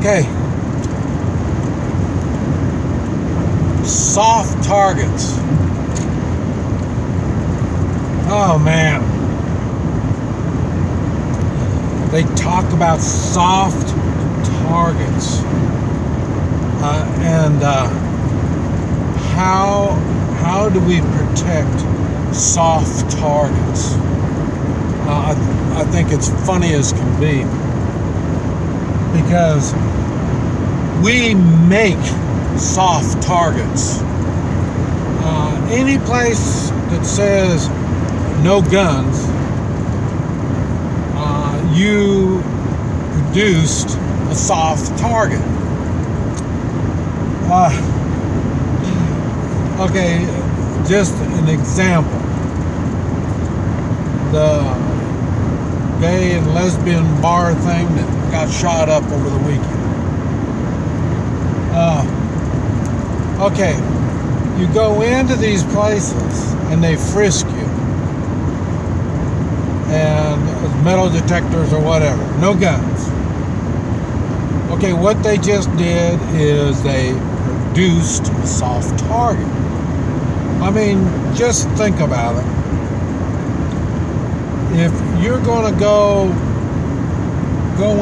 Okay. Soft targets. Oh man. They talk about soft targets. And how do we protect soft targets? I think it's funny as can be, because we make soft targets. Any place that says no guns, you produced a soft target. Okay, just an example. The gay and lesbian bar thing that got shot up over the weekend. Okay, you go into these places and they frisk you, and metal detectors or whatever, no guns. Okay, what they just did is they produced a soft target. I mean, just think about it. If you're going to go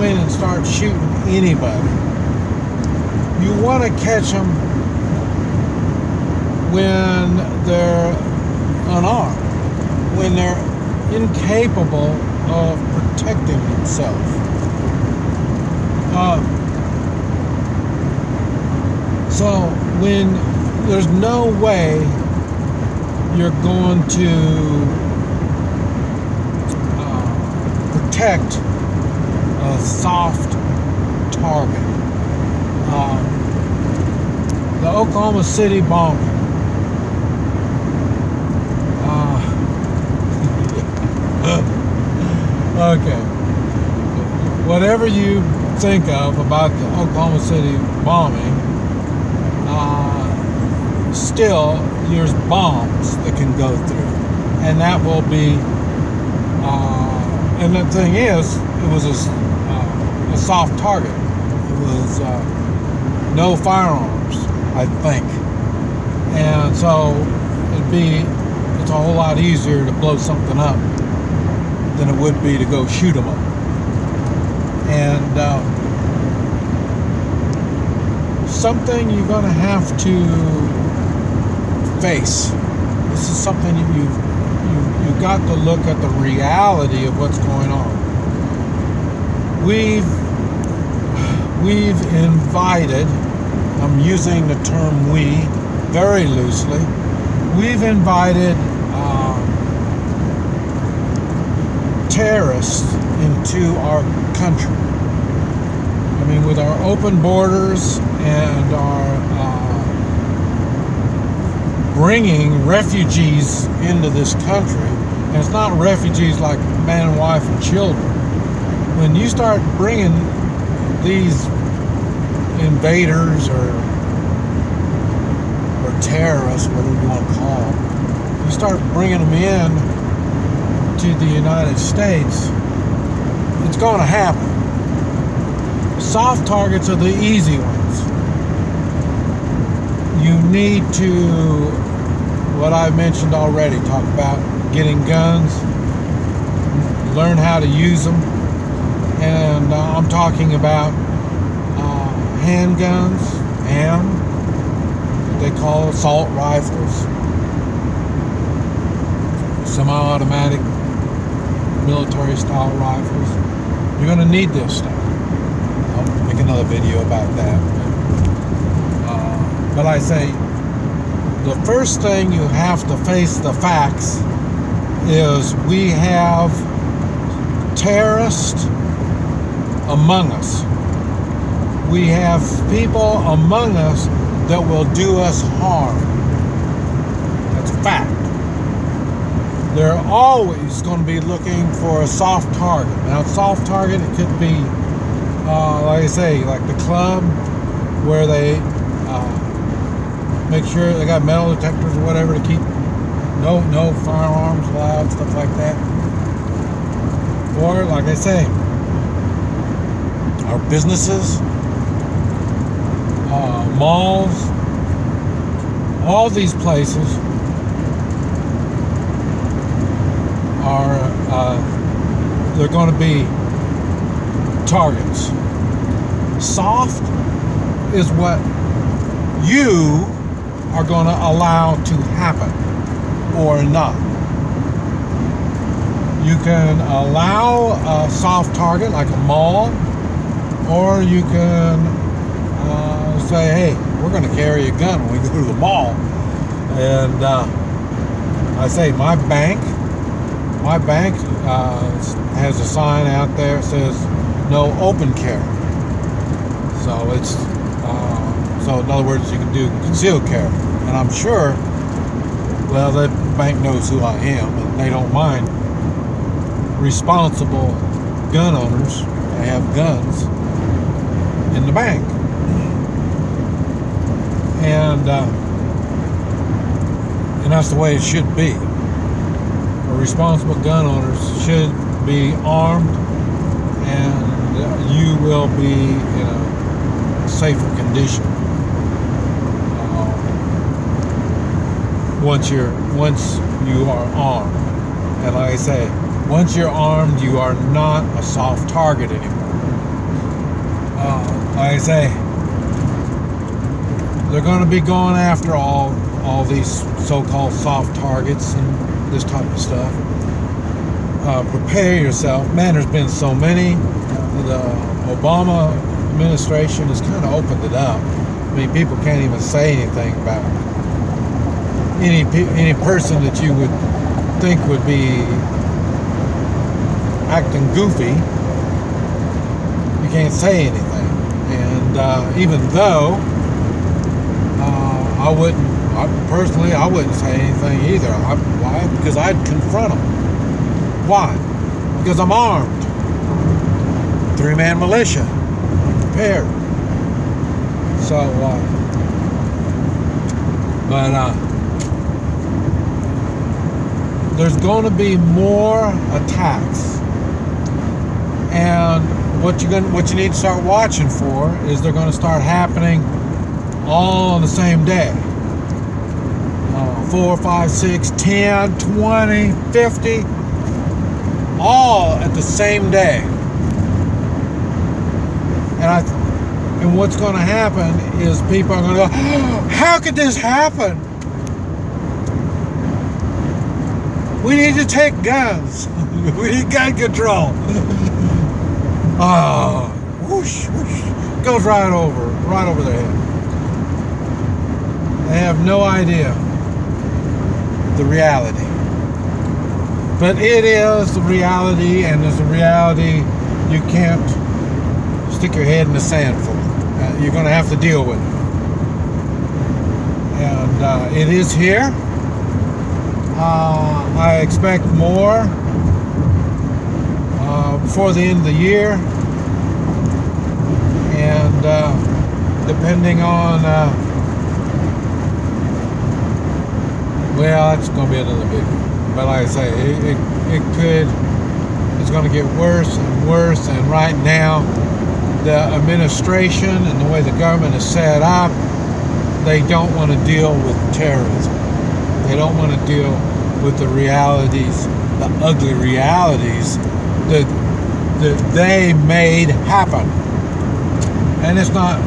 in and start shooting anybody, you want to catch them when they're unarmed, when they're incapable of protecting themselves. So when there's no way you're going to protect a soft target. The Oklahoma City bombing. Okay. Whatever you think of about the Oklahoma City bombing, still there's bombs that can go through, and that will be. And the thing is, it was a soft target. It was no firearms, I think, and so it's a whole lot easier to blow something up than it would be to go shoot them up. And something you're going to have to face. This is something you've got to look at the reality of what's going on. We've invited, I'm using the term we very loosely, we've invited terrorists into our country. I mean, with our open borders and our bringing refugees into this country, and it's not refugees like man and wife and children. When you start bringing these invaders or terrorists, whatever you want to call them, you start bringing them in to the United States, it's going to happen. Soft targets are the easy ones. You need to, what I mentioned already, talk about getting guns, learn how to use them, and I'm talking about handguns, what they call assault rifles, semi-automatic military style rifles. You're going to need this stuff. I'll make another video about that. But I say, the first thing you have to face the facts is we have terrorists among us. We have people among us that will do us harm. That's a fact. They're always going to be looking for a soft target. Now, soft target, it could be, like I say, like the club where they make sure they got metal detectors or whatever to keep no firearms allowed, stuff like that. Or, like I say, our businesses, malls, all these places are they're going to be targets. Soft is what you are going to allow to happen or not. You can allow a soft target like a mall, or you can say, hey, we're going to carry a gun when we go to the mall. And I say my bank has a sign out there that says no open carry. So it's so in other words, you can do concealed carry. And I'm sure, well, the bank knows who I am, and they don't mind responsible gun owners. They have guns in the bank. And that's the way it should be. Responsible gun owners should be armed, and you will be in a safer condition once you are armed. And like I say, once you're armed, you are not a soft target anymore. Like I say, they're going to be going after all these so-called soft targets and this type of stuff. Prepare yourself. Man, there's been so many. The Obama administration has kind of opened it up. I mean, people can't even say anything about any person that you would think would be acting goofy. You can't say anything. And even though I wouldn't say anything either. Why? Because I'd confront them. Why? Because I'm armed. 3-man militia. Prepared. So, there's going to be more attacks. And what you need to start watching for is they're going to start happening all on the same day. 4, 5, 6, 10, 20, 50, all at the same day. And what's going to happen is people are going to go, oh, how could this happen? We need to take guns. We need gun control. Oh, whoosh, whoosh, goes right over their head. They have no idea the reality. But it is the reality, and it's a reality you can't stick your head in the sand for. You're going to have to deal with it. And it is here. I expect more before the end of the year. And depending on well, it's going to be another big one. But like I say, it's going to get worse and worse. And right now, the administration and the way the government is set up, they don't want to deal with terrorism. They don't want to deal with the realities, the ugly realities that they made happen. And it's not,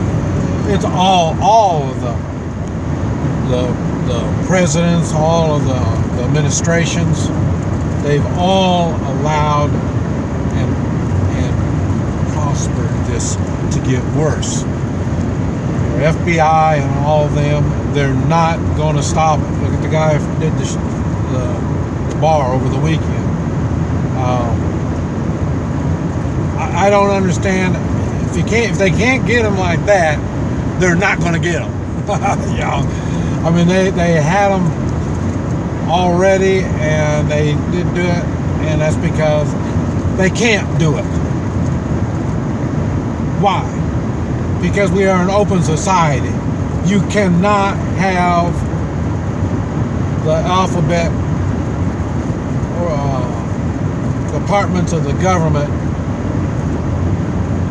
it's all of the presidents, all of the administrations, they've all allowed and prospered this to get worse. The FBI and all of them, they're not going to stop it. Look at the guy who did the bar over the weekend. I don't understand. If they can't get them like that, they're not going to get them. Yeah. I mean, they had them already, and they didn't do it, and that's because they can't do it. Why? Because we are an open society. You cannot have the alphabet or departments of the government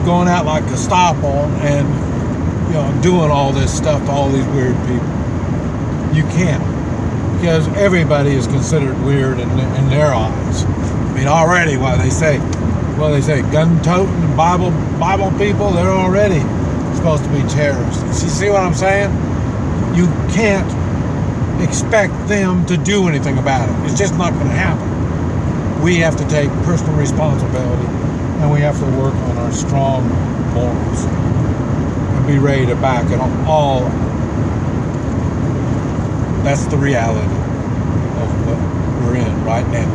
going out like Gestapo and doing all this stuff to all these weird people. You can't, because everybody is considered weird in their eyes. I mean, already they say gun-toting Bible people, they're already supposed to be terrorists. You see what I'm saying? You can't expect them to do anything about it. It's just not going to happen. We have to take personal responsibility, and we have to work on our strong morals and be ready to back it all. That's the reality of what we're in right now.